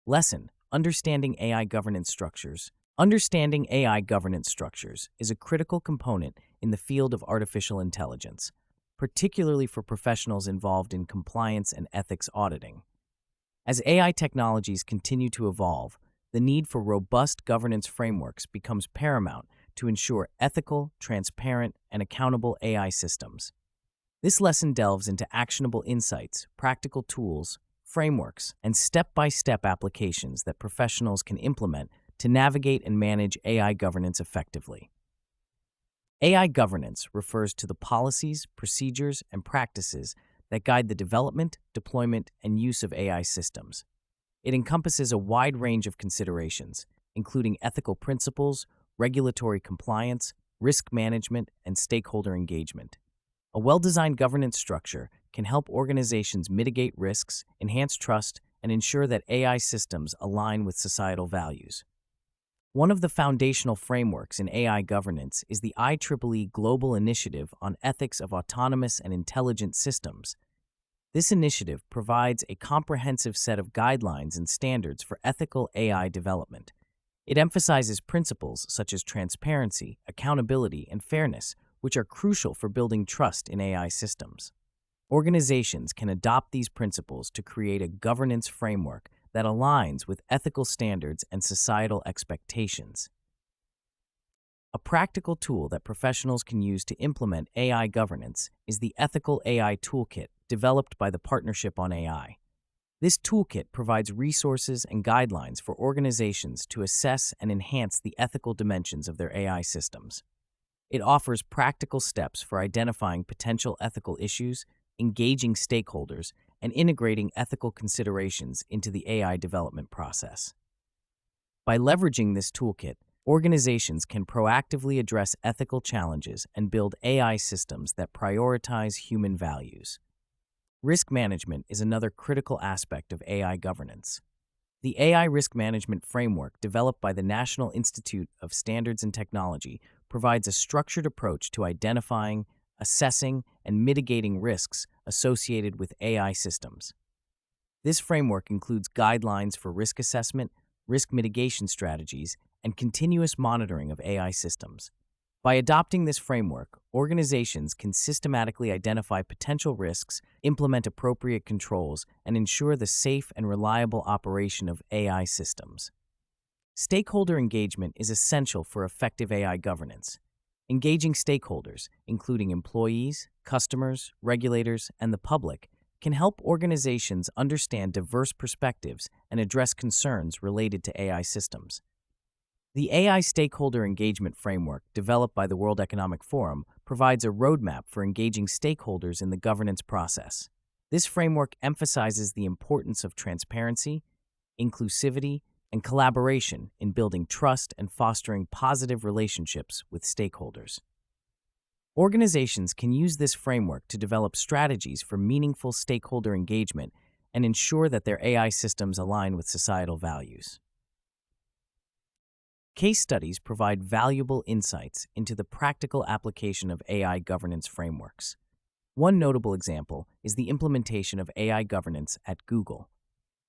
Lesson: Understanding AI governance structures. Understanding AI governance structures is a critical component in the field of artificial intelligence, particularly for professionals involved in compliance and ethics auditing. As AI technologies continue to evolve, the need for robust governance frameworks becomes paramount to ensure ethical, transparent, and accountable AI systems. This lesson delves into actionable insights, practical tools, frameworks, and step-by-step applications that professionals can implement to navigate and manage AI governance effectively. AI governance refers to the policies, procedures, and practices that guide the development, deployment, and use of AI systems. It encompasses a wide range of considerations, including ethical principles, regulatory compliance, risk management, and stakeholder engagement. A well-designed governance structure can help organizations mitigate risks, enhance trust, and ensure that AI systems align with societal values. One of the foundational frameworks in AI governance is the IEEE Global Initiative on Ethics of Autonomous and Intelligent Systems. This initiative provides a comprehensive set of guidelines and standards for ethical AI development. It emphasizes principles such as transparency, accountability, and fairness, which are crucial for building trust in AI systems. Organizations can adopt these principles to create a governance framework that aligns with ethical standards and societal expectations. A practical tool that professionals can use to implement AI governance is the Ethical AI Toolkit developed by the Partnership on AI. This toolkit provides resources and guidelines for organizations to assess and enhance the ethical dimensions of their AI systems. It offers practical steps for identifying potential ethical issues, engaging stakeholders, and integrating ethical considerations into the AI development process. By leveraging this toolkit, organizations can proactively address ethical challenges and build AI systems that prioritize human values. Risk management is another critical aspect of AI governance. The AI Risk Management Framework, developed by the National Institute of Standards and Technology, provides a structured approach to identifying, assessing, and mitigating risks associated with AI systems. This framework includes guidelines for risk assessment, risk mitigation strategies, and continuous monitoring of AI systems. By adopting this framework, organizations can systematically identify potential risks, implement appropriate controls, and ensure the safe and reliable operation of AI systems. Stakeholder engagement is essential for effective AI governance. Engaging stakeholders, including employees, customers, regulators, and the public, can help organizations understand diverse perspectives and address concerns related to AI systems. The AI Stakeholder Engagement Framework, developed by the World Economic Forum, provides a roadmap for engaging stakeholders in the governance process. This framework emphasizes the importance of transparency, inclusivity, and collaboration in building trust and fostering positive relationships with stakeholders. Organizations can use this framework to develop strategies for meaningful stakeholder engagement and ensure that their AI systems align with societal values. Case studies provide valuable insights into the practical application of AI governance frameworks. One notable example is the implementation of AI governance at Google.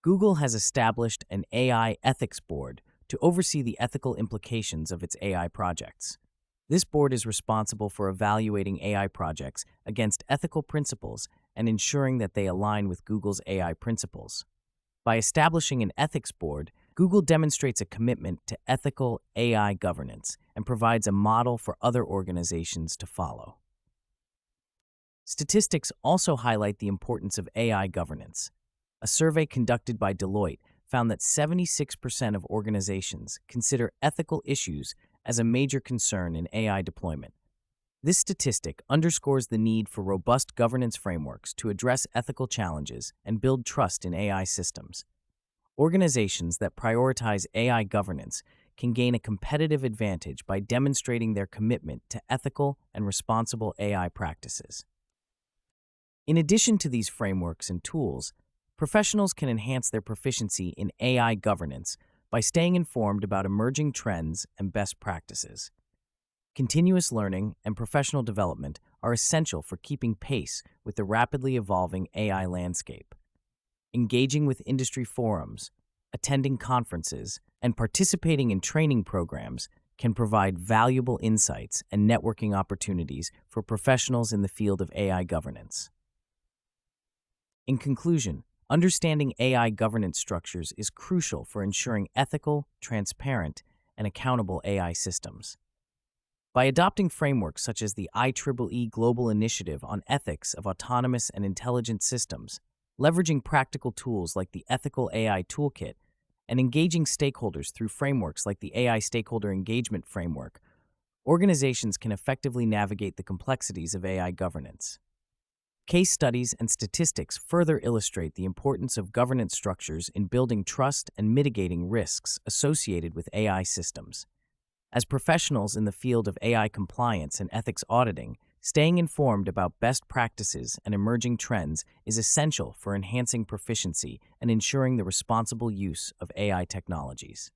Google has established an AI ethics board to oversee the ethical implications of its AI projects. This board is responsible for evaluating AI projects against ethical principles and ensuring that they align with Google's AI principles. By establishing an ethics board, Google demonstrates a commitment to ethical AI governance and provides a model for other organizations to follow. Statistics also highlight the importance of AI governance. A survey conducted by Deloitte found that 76% of organizations consider ethical issues as a major concern in AI deployment. This statistic underscores the need for robust governance frameworks to address ethical challenges and build trust in AI systems. Organizations that prioritize AI governance can gain a competitive advantage by demonstrating their commitment to ethical and responsible AI practices. In addition to these frameworks and tools, professionals can enhance their proficiency in AI governance by staying informed about emerging trends and best practices. Continuous learning and professional development are essential for keeping pace with the rapidly evolving AI landscape. Engaging with industry forums, attending conferences, and participating in training programs can provide valuable insights and networking opportunities for professionals in the field of AI governance. In conclusion, understanding AI governance structures is crucial for ensuring ethical, transparent, and accountable AI systems. By adopting frameworks such as the IEEE Global Initiative on Ethics of Autonomous and Intelligent Systems, leveraging practical tools like the Ethical AI Toolkit, and engaging stakeholders through frameworks like the AI Stakeholder Engagement Framework, organizations can effectively navigate the complexities of AI governance. Case studies and statistics further illustrate the importance of governance structures in building trust and mitigating risks associated with AI systems. As professionals in the field of AI compliance and ethics auditing, staying informed about best practices and emerging trends is essential for enhancing proficiency and ensuring the responsible use of AI technologies.